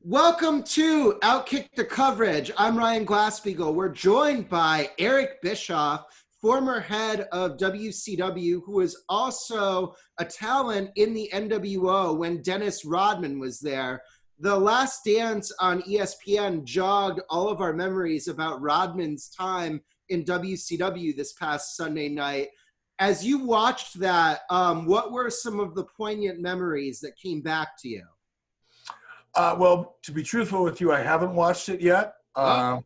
Welcome to OutKick the Coverage. I'm Ryan Glassbeagle. We're joined by Eric Bischoff, former head of WCW, who was also a talent in the NWO when Dennis Rodman was there. The Last Dance on ESPN jogged all of our memories about Rodman's time in WCW this past Sunday night. As you watched that, what were some of the poignant memories that came back to you? Well, to be truthful with you, I haven't watched it yet. I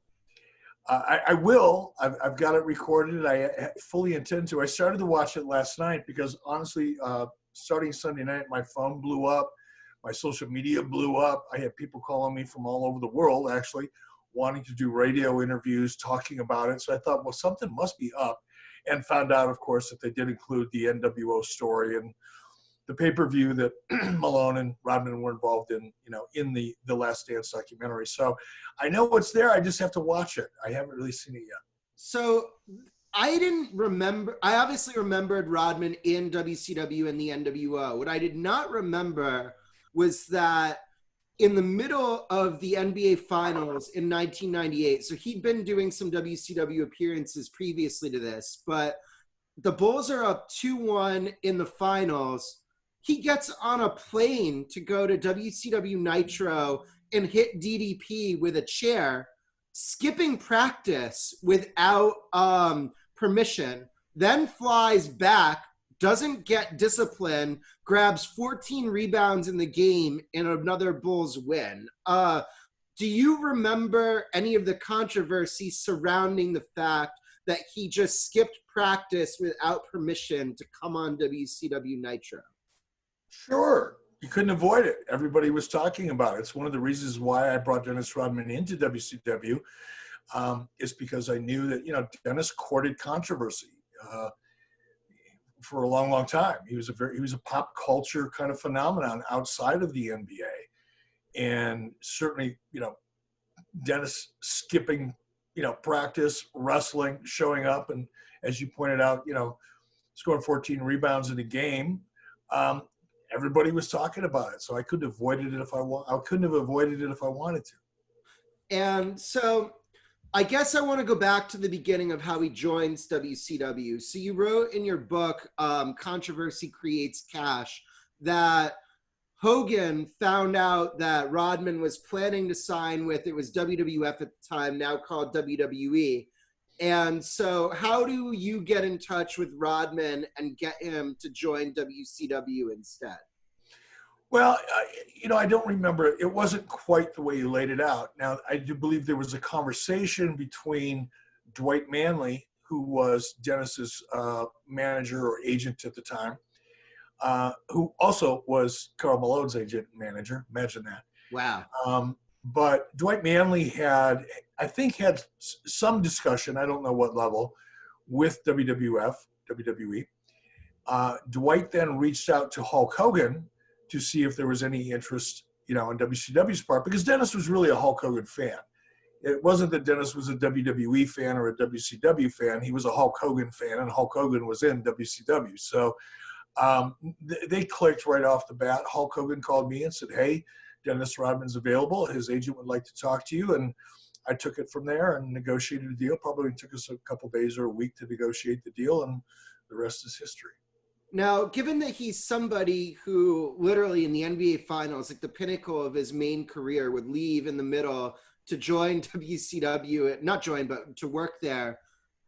will. I've got it recorded. I fully intend to. I started to watch it last night because, honestly, starting Sunday night, my phone blew up. My social media blew up. I had people calling me from all over the world, actually, wanting to do radio interviews, talking about it. So I thought, well, something must be up, and found out, of course, that they did include the NWO story and the pay-per-view that Malone and Rodman were involved in, in the Last Dance documentary. So I know what's there. I just have to watch it. I haven't really seen it yet. So I didn't remember. I obviously remembered Rodman in WCW and the NWO. What I did not remember was that in the middle of the NBA Finals in 1998, so he'd been doing some WCW appearances previously to this, but the Bulls are up 2-1 in the finals. He gets on a plane to go to WCW Nitro and hit DDP with a chair, skipping practice without permission, then flies back, doesn't get discipline, grabs 14 rebounds in the game in another Bulls win. Do you remember any of the controversy surrounding the fact that he just skipped practice without permission to come on WCW Nitro? Sure. You couldn't avoid it. Everybody was talking about it. It's one of the reasons why I brought Dennis Rodman into WCW, is because I knew that, Dennis courted controversy for a long, long time. He was a pop culture kind of phenomenon outside of the NBA. And certainly, Dennis skipping, practice, wrestling, showing up, and as you pointed out, scoring 14 rebounds in a game. Everybody was talking about it, so I couldn't have avoided it if I wanted to. And so I guess I want to go back to the beginning of how he joins WCW. So you wrote in your book, Controversy Creates Cash, that Hogan found out that Rodman was planning to sign with, it was WWF at the time, now called WWE. And so how do you get in touch with Rodman and get him to join WCW instead? Well, I don't remember. It wasn't quite the way you laid it out. Now, I do believe there was a conversation between Dwight Manley, who was Dennis's manager or agent at the time, who also was Karl Malone's agent and manager. Imagine that. Wow. But Dwight Manley had some discussion, I don't know what level, with WWE. Dwight then reached out to Hulk Hogan to see if there was any interest, in WCW's part, because Dennis was really a Hulk Hogan fan. It wasn't that Dennis was a WWE fan or a WCW fan. He was a Hulk Hogan fan, and Hulk Hogan was in WCW. So they clicked right off the bat. Hulk Hogan called me and said, "Hey, Dennis Rodman's available. His agent would like to talk to you." And I took it from there and negotiated a deal. Probably took us a couple days or a week to negotiate the deal, and the rest is history. Now, given that he's somebody who literally in the NBA Finals, like the pinnacle of his main career, would leave in the middle to join WCW, not join, but to work there,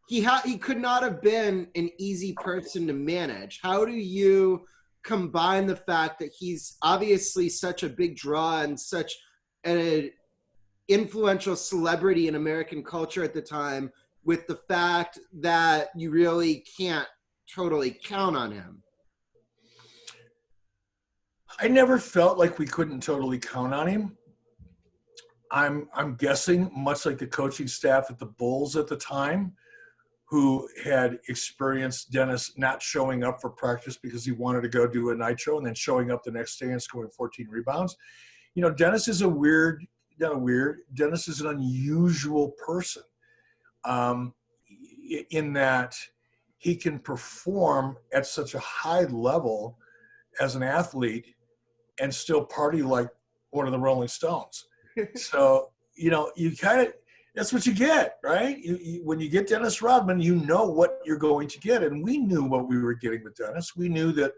he could not have been an easy person to manage. How do you combine the fact that he's obviously such a big draw and such an influential celebrity in American culture at the time with the fact that you really can't totally count on him? I never felt like we couldn't totally count on him. I'm guessing, much like the coaching staff at the Bulls at the time, who had experienced Dennis not showing up for practice because he wanted to go do a nitro and then showing up the next day and scoring 14 rebounds. Dennis is Dennis is an unusual person in that he can perform at such a high level as an athlete and still party like one of the Rolling Stones. So, you kind of, that's what you get, right? When you get Dennis Rodman, you know what you're going to get. And we knew what we were getting with Dennis. We knew that,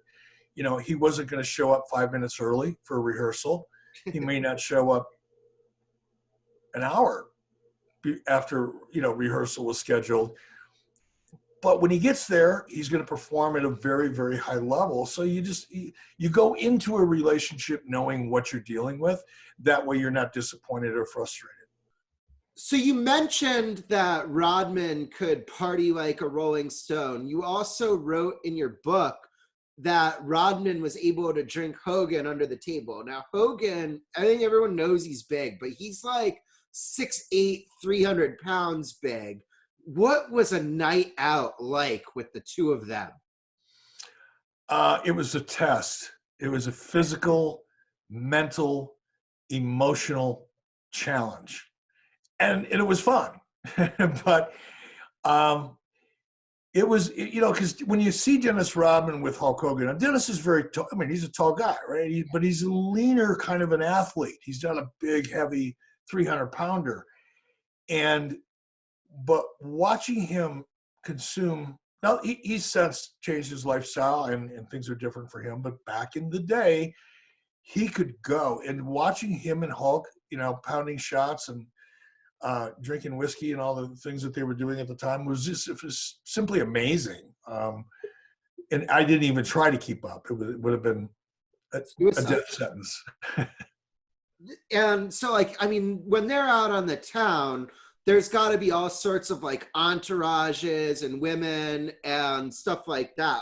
he wasn't going to show up 5 minutes early for a rehearsal. He may not show up an hour after, rehearsal was scheduled. But when he gets there, he's going to perform at a very, very high level. So you go into a relationship knowing what you're dealing with. That way you're not disappointed or frustrated. So you mentioned that Rodman could party like a Rolling Stone. You also wrote in your book that Rodman was able to drink Hogan under the table. Now, Hogan, I think everyone knows he's big, but he's like 6'8", 300 pounds big. What was a night out like with the two of them? It was a test. It was a physical, mental, emotional challenge. And it was fun. But it was, because when you see Dennis Rodman with Hulk Hogan, and Dennis is very tall. I mean, he's a tall guy, right? But he's a leaner kind of an athlete. He's not a big, heavy 300-pounder. But watching him consume, now he's since changed his lifestyle and things are different for him. But back in the day, he could go. And watching him and Hulk, pounding shots and drinking whiskey and all the things that they were doing at the time it was simply amazing. And I didn't even try to keep up. It would have been a death sentence. And so, when they're out on the town, there's got to be all sorts of entourages and women and stuff like that.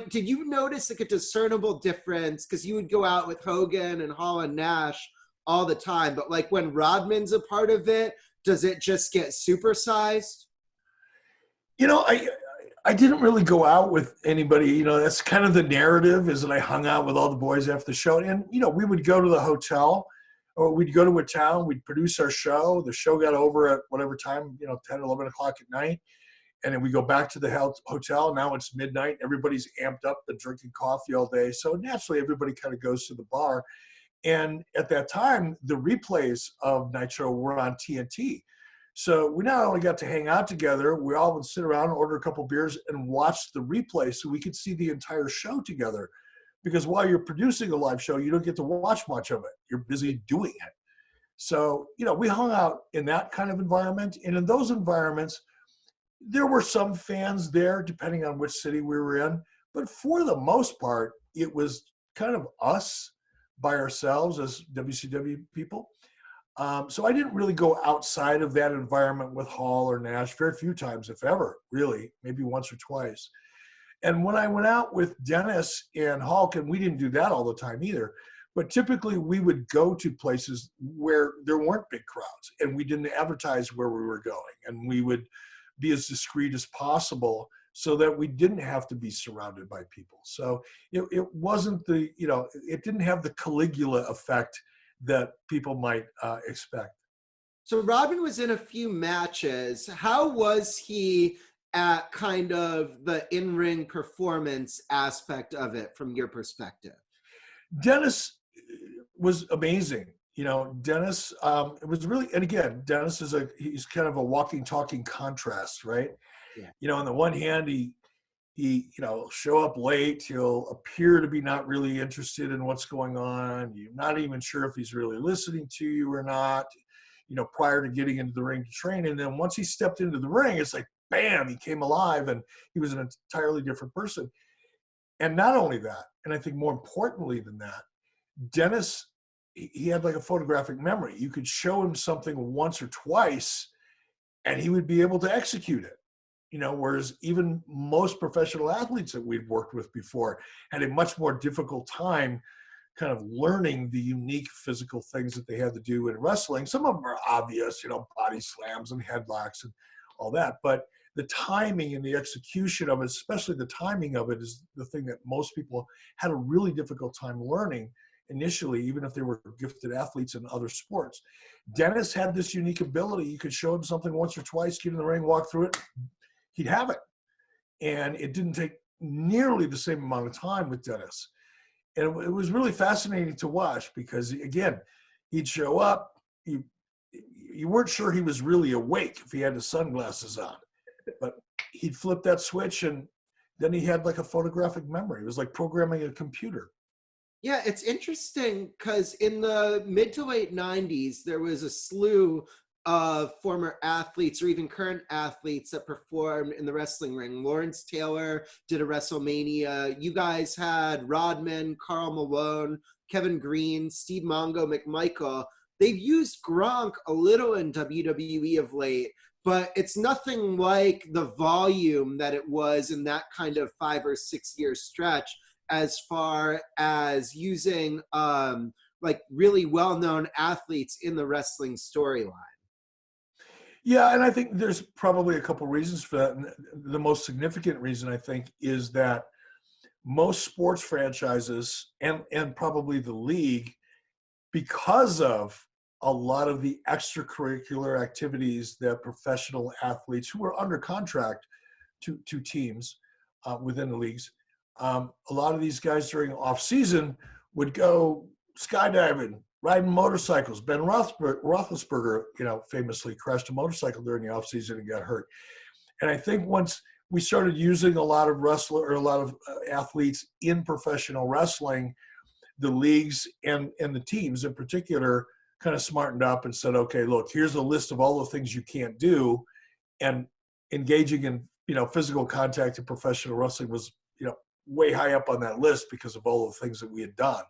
Did you notice a discernible difference? Because you would go out with Hogan and Hall and Nash all the time, but when Rodman's a part of it, does it just get supersized? I didn't really go out with anybody. That's kind of the narrative, is that I hung out with all the boys after the show. And, we would go to the hotel, or we'd go to a town, we'd produce our show. The show got over at whatever time, 10, 11 o'clock at night. And then we go back to the hotel. Now it's midnight. Everybody's amped up, and drinking coffee all day. So naturally, everybody kind of goes to the bar. And at that time, the replays of Nitro were on TNT. So we not only got to hang out together, we all would sit around, order a couple beers, and watch the replay so we could see the entire show together. Because while you're producing a live show, you don't get to watch much of it. You're busy doing it. So, we hung out in that kind of environment. And in those environments, there were some fans there, depending on which city we were in. But for the most part, it was kind of us by ourselves as WCW people. So I didn't really go outside of that environment with Hall or Nash very few times, if ever, really, maybe once or twice. And when I went out with Dennis and Hulk, and we didn't do that all the time either, but typically we would go to places where there weren't big crowds, and we didn't advertise where we were going, and we would be as discreet as possible so that we didn't have to be surrounded by people. So it wasn't it didn't have the Caligula effect that people might expect. So Rodman was in a few matches. How was he at kind of the in-ring performance aspect of it from your perspective? Dennis was amazing. Dennis, it was really, and again, Dennis he's kind of a walking, talking contrast, right? Yeah. On the one hand, he show up late. He'll appear to be not really interested in what's going on. You're not even sure if he's really listening to you or not, prior to getting into the ring to train. And then once he stepped into the ring, it's like, bam, he came alive and he was an entirely different person. And not only that, and I think more importantly than that, Dennis, he had like a photographic memory. You could show him something once or twice and he would be able to execute it. Whereas even most professional athletes that we'd worked with before had a much more difficult time kind of learning the unique physical things that they had to do in wrestling. Some of them are obvious, body slams and headlocks and all that. But the timing and the execution of it, especially the timing of it, is the thing that most people had a really difficult time learning initially, even if they were gifted athletes in other sports. Dennis had this unique ability. You could show him something once or twice, get in the ring, walk through it, he'd have it. And it didn't take nearly the same amount of time with Dennis. And it was really fascinating to watch because, again, He'd show up. You weren't sure he was really awake if he had his sunglasses on, but he'd flip that switch and then he had like a photographic memory. It was like programming a computer. Yeah, it's interesting because in the mid to late 90s, there was a slew of former athletes or even current athletes that performed in the wrestling ring. Lawrence Taylor did a WrestleMania. You guys had Rodman, Karl Malone, Kevin Green, Steve Mongo, McMichael. They've used Gronk a little in WWE of late, but it's nothing like the volume that it was in that kind of 5 or 6 year stretch as far as using like really well-known athletes in the wrestling storyline. Yeah, and I think there's probably a couple reasons for that. And the most significant reason, I think, is that most sports franchises and probably the league, because of a lot of the extracurricular activities that professional athletes who are under contract to teams within the leagues, a lot of these guys during off season would go skydiving, riding motorcycles. Ben Roethlisberger, famously crashed a motorcycle during the off season and got hurt. And I think once we started using a lot of athletes in professional wrestling, the leagues and the teams in particular kind of smartened up and said, okay, look, here's a list of all the things you can't do. And engaging in, physical contact in professional wrestling was, way high up on that list because of all the things that we had done.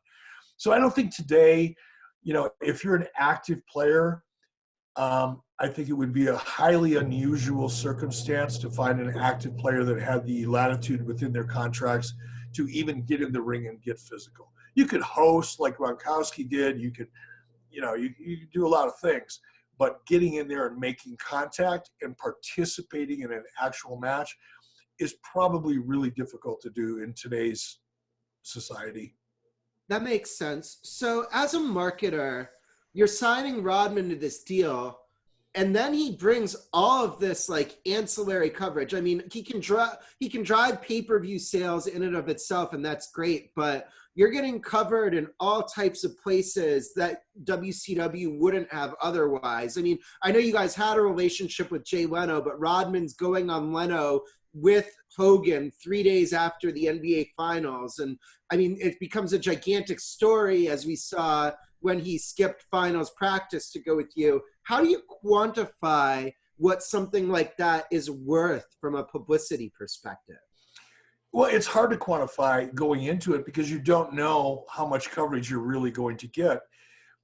So I don't think today, if you're an active player, I think it would be a highly unusual circumstance to find an active player that had the latitude within their contracts to even get in the ring and get physical. You could host like Gronkowski did. You could, you could do a lot of things, but getting in there and making contact and participating in an actual match is probably really difficult to do in today's society. That makes sense. So as a marketer, you're signing Rodman to this deal, and then he brings all of this like ancillary coverage. I mean, he can drive pay-per-view sales in and of itself, and that's great, but you're getting covered in all types of places that WCW wouldn't have otherwise. I mean, I know you guys had a relationship with Jay Leno, but Rodman's going on Leno with Hogan 3 days after the NBA Finals. And I mean, it becomes a gigantic story, as we saw when he skipped finals practice to go with you. How do you quantify what something like that is worth from a publicity perspective? Well, it's hard to quantify going into it because you don't know how much coverage you're really going to get.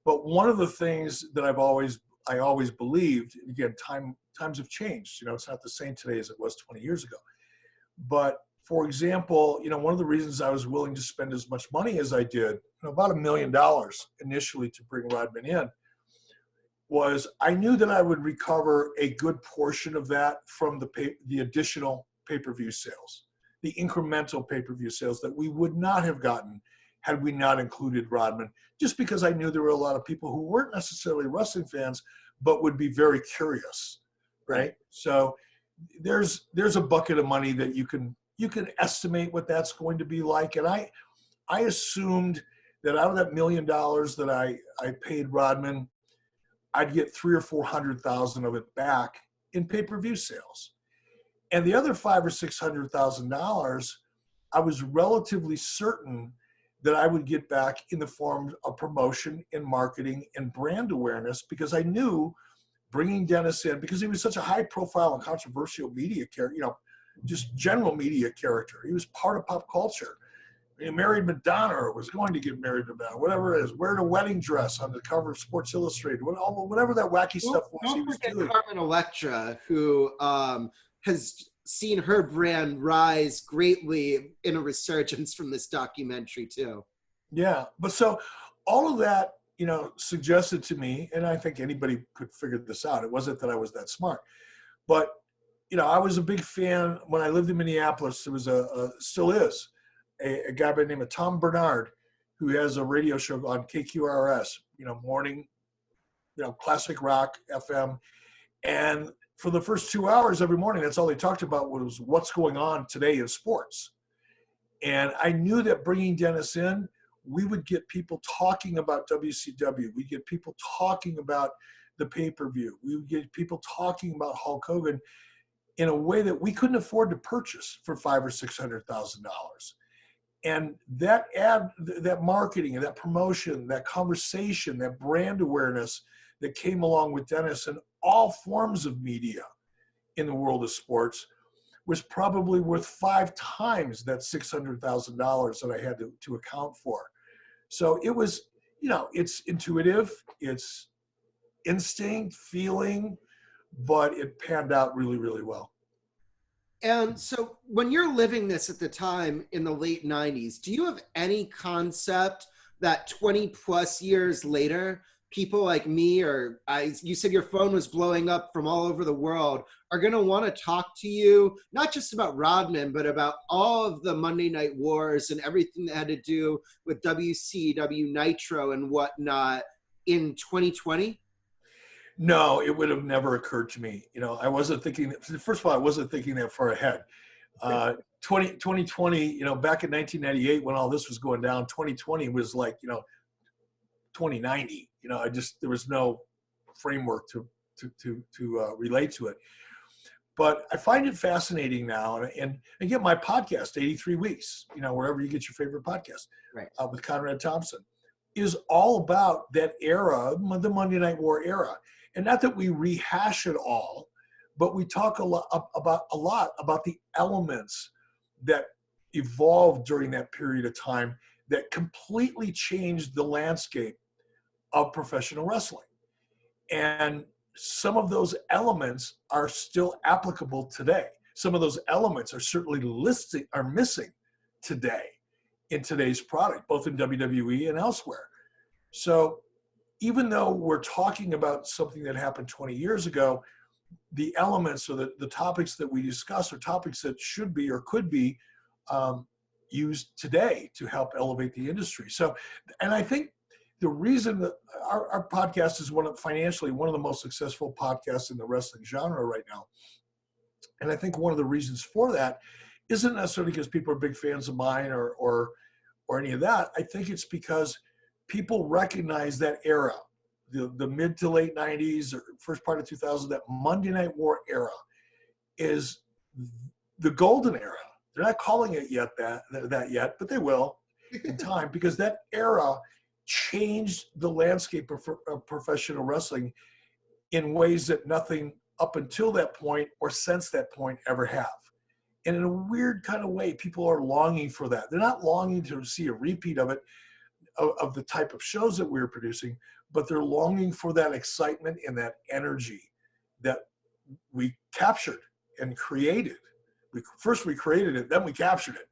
But one of the things that I always believed, again, times have changed. It's not the same today as it was 20 years ago. But for example, one of the reasons I was willing to spend as much money as I did, about $1 million initially to bring Rodman in, was I knew that I would recover a good portion of that from the additional pay-per-view sales, the incremental pay-per-view sales that we would not have gotten had we not included Rodman, just because I knew there were a lot of people who weren't necessarily wrestling fans, but would be very curious, right? So there's a bucket of money that you can estimate what that's going to be like. And I assumed that out of that $1 million that I paid Rodman, I'd get 300,000 or 400,000 of it back in pay-per-view sales. And the other $500,000 or $600,000, I was relatively certain that I would get back in the form of promotion and marketing and brand awareness, because I knew bringing Dennis in, because he was such a high profile and controversial media character, just general media character. He was part of pop culture. He married Madonna, or was going to get married to Madonna, whatever it is, wearing a wedding dress on the cover of Sports Illustrated, whatever that wacky stuff was he was doing. Carmen Electra, who has seen her brand rise greatly in a resurgence from this documentary too. Yeah, but so all of that, suggested to me, and I think anybody could figure this out. It wasn't that I was that smart, but I was a big fan when I lived in Minneapolis. There was still is a guy by the name of Tom Bernard, who has a radio show on KQRS, morning, classic rock FM, and for the first 2 hours every morning, that's all they talked about was what's going on today in sports. And I knew that bringing Dennis in we would get people talking about WCW. We'd get people talking about the pay-per-view. We would get people talking about Hulk Hogan in a way that we couldn't afford to purchase for $500,000 or $600,000. And that that marketing and that promotion, that conversation, that brand awareness that came along with Dennis and all forms of media in the world of sports was probably worth 5 times that $600,000 that I had to account for. So it was, it's intuitive, it's instinct, feeling, but it panned out really, really well. And so when you're living this at the time in the late 90s, do you have any concept that 20 plus years later, people like me, you said your phone was blowing up from all over the world, are going to want to talk to you, not just about Rodman, but about all of the Monday Night Wars and everything that had to do with WCW Nitro and whatnot in 2020? No, it would have never occurred to me. I wasn't thinking, first of all, I wasn't thinking that far ahead. 2020, back in 1998 when all this was going down, 2020 was like, 2090. There was no framework to relate to it. But I find it fascinating now, and again, my podcast, 83 Weeks, wherever you get your favorite podcast, right, with Conrad Thompson, is all about that era, the Monday Night War era. And not that we rehash it all, but we talk a lot about the elements that evolved during that period of time that completely changed the landscape of professional wrestling. And some of those elements are still applicable today. Some of those elements are certainly missing today in today's product, both in WWE and elsewhere. So even though we're talking about something that happened 20 years ago, the elements or the topics that we discuss are topics that should be or could be used today to help elevate the industry. So, and I think the reason that our podcast is financially one of the most successful podcasts in the wrestling genre right now. And I think one of the reasons for that isn't necessarily because people are big fans of mine or any of that. I think it's because people recognize that era, the mid to late 90s or first part of 2000, that Monday Night War era is the golden era. They're not calling it that yet, but they will in time, because that era changed the landscape of professional wrestling in ways that nothing up until that point or since that point ever have. And in a weird kind of way, people are longing for that. They're not longing to see a repeat of it, of the type of shows that we were producing, but they're longing for that excitement and that energy that we captured and created. First we created it, then we captured it.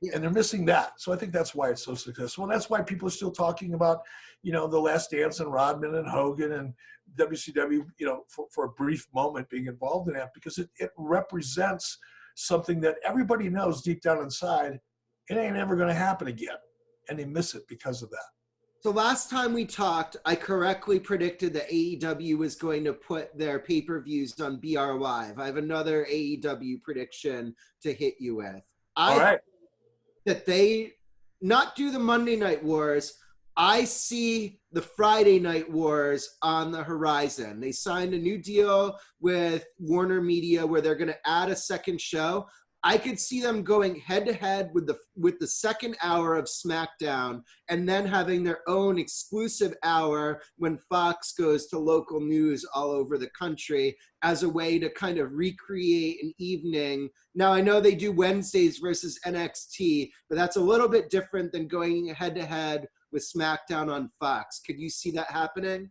Yeah. And they're missing that. So I think that's why it's so successful. And that's why people are still talking about, The Last Dance and Rodman and Hogan and WCW, for a brief moment being involved in that, because it represents something that everybody knows deep down inside, it ain't ever going to happen again. And they miss it because of that. So last time we talked, I correctly predicted that AEW was going to put their pay-per-views on BR Live. I have another AEW prediction to hit you with. All right. That they not do the Monday Night Wars. I see the Friday Night Wars on the horizon. They signed a new deal with Warner Media where they're going to add a second show. I could see them going head-to-head with the second hour of SmackDown and then having their own exclusive hour when Fox goes to local news all over the country as a way to kind of recreate an evening. Now, I know they do Wednesdays versus NXT, but that's a little bit different than going head-to-head with SmackDown on Fox. Could you see that happening?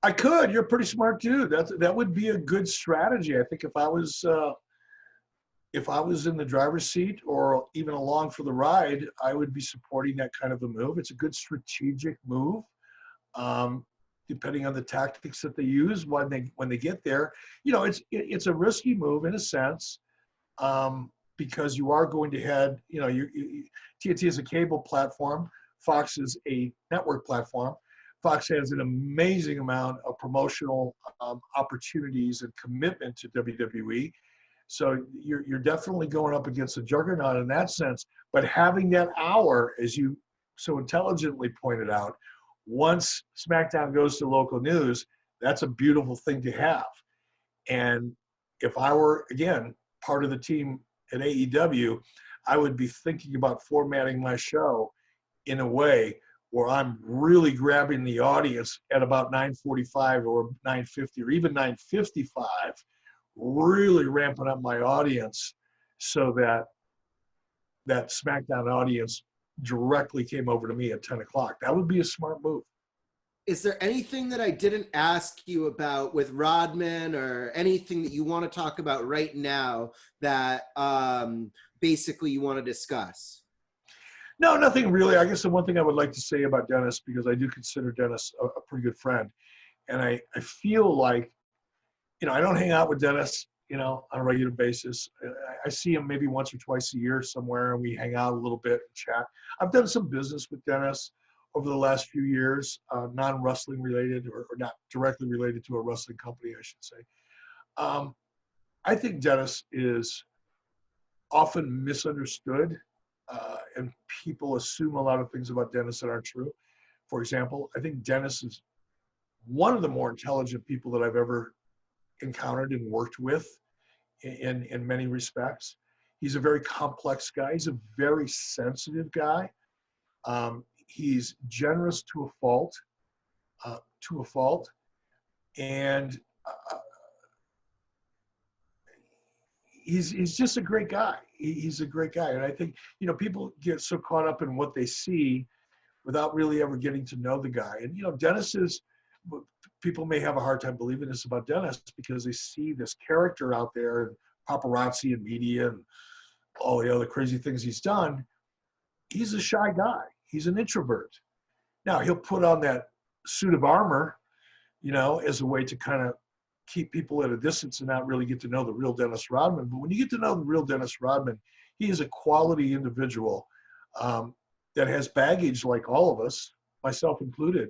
I could. You're a pretty smart dude. That would be a good strategy. I think if I was in the driver's seat or even along for the ride, I would be supporting that kind of a move. It's a good strategic move, depending on the tactics that they use when they get there. It's a risky move in a sense, because you are going to head. TNT is a cable platform. Fox is a network platform. Fox has an amazing amount of promotional opportunities and commitment to WWE. So you're definitely going up against a juggernaut in that sense. But having that hour, as you so intelligently pointed out, once SmackDown goes to local news, that's a beautiful thing to have. And if I were, again, part of the team at AEW, I would be thinking about formatting my show in a way where I'm really grabbing the audience at about 9:45 or 9:50 or even 9:55, really ramping up my audience so that that SmackDown audience directly came over to me at 10 o'clock. That would be a smart move. Is there anything that I didn't ask you about with Rodman, or anything that you want to talk about right now that basically you want to discuss? No, nothing really. I guess the one thing I would like to say about Dennis, because I do consider Dennis a pretty good friend, and I feel like, I don't hang out with Dennis, on a regular basis. I see him maybe once or twice a year somewhere, and we hang out a little bit and chat. I've done some business with Dennis over the last few years, non-wrestling related, or not directly related to a wrestling company, I should say. I think Dennis is often misunderstood, and people assume a lot of things about Dennis that aren't true. For example, I think Dennis is one of the more intelligent people that I've ever encountered and worked with in many respects. He's a very complex guy. He's a very sensitive guy. He's generous to a fault, and he's just a great guy. He's a great guy, and I think people get so caught up in what they see without really ever getting to know the guy. And Dennis is. People may have a hard time believing this about Dennis because they see this character out there and paparazzi and media and all the other crazy things he's done. He's a shy guy. He's an introvert. Now, he'll put on that suit of armor, as a way to kind of keep people at a distance and not really get to know the real Dennis Rodman. But when you get to know the real Dennis Rodman, he is a quality individual that has baggage like all of us, myself included.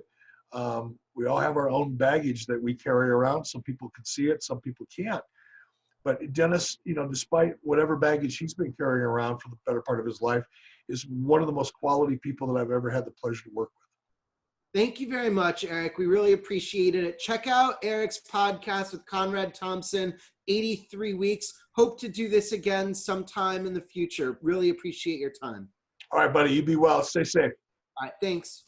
We all have our own baggage that we carry around. Some people can see it, some people can't. But Dennis, despite whatever baggage he's been carrying around for the better part of his life, is one of the most quality people that I've ever had the pleasure to work with. Thank you very much, Eric. We really appreciated it. Check out Eric's podcast with Conrad Thompson, 83 Weeks. Hope to do this again sometime in the future. Really appreciate your time. All right, buddy. You be well. Stay safe. All right, thanks.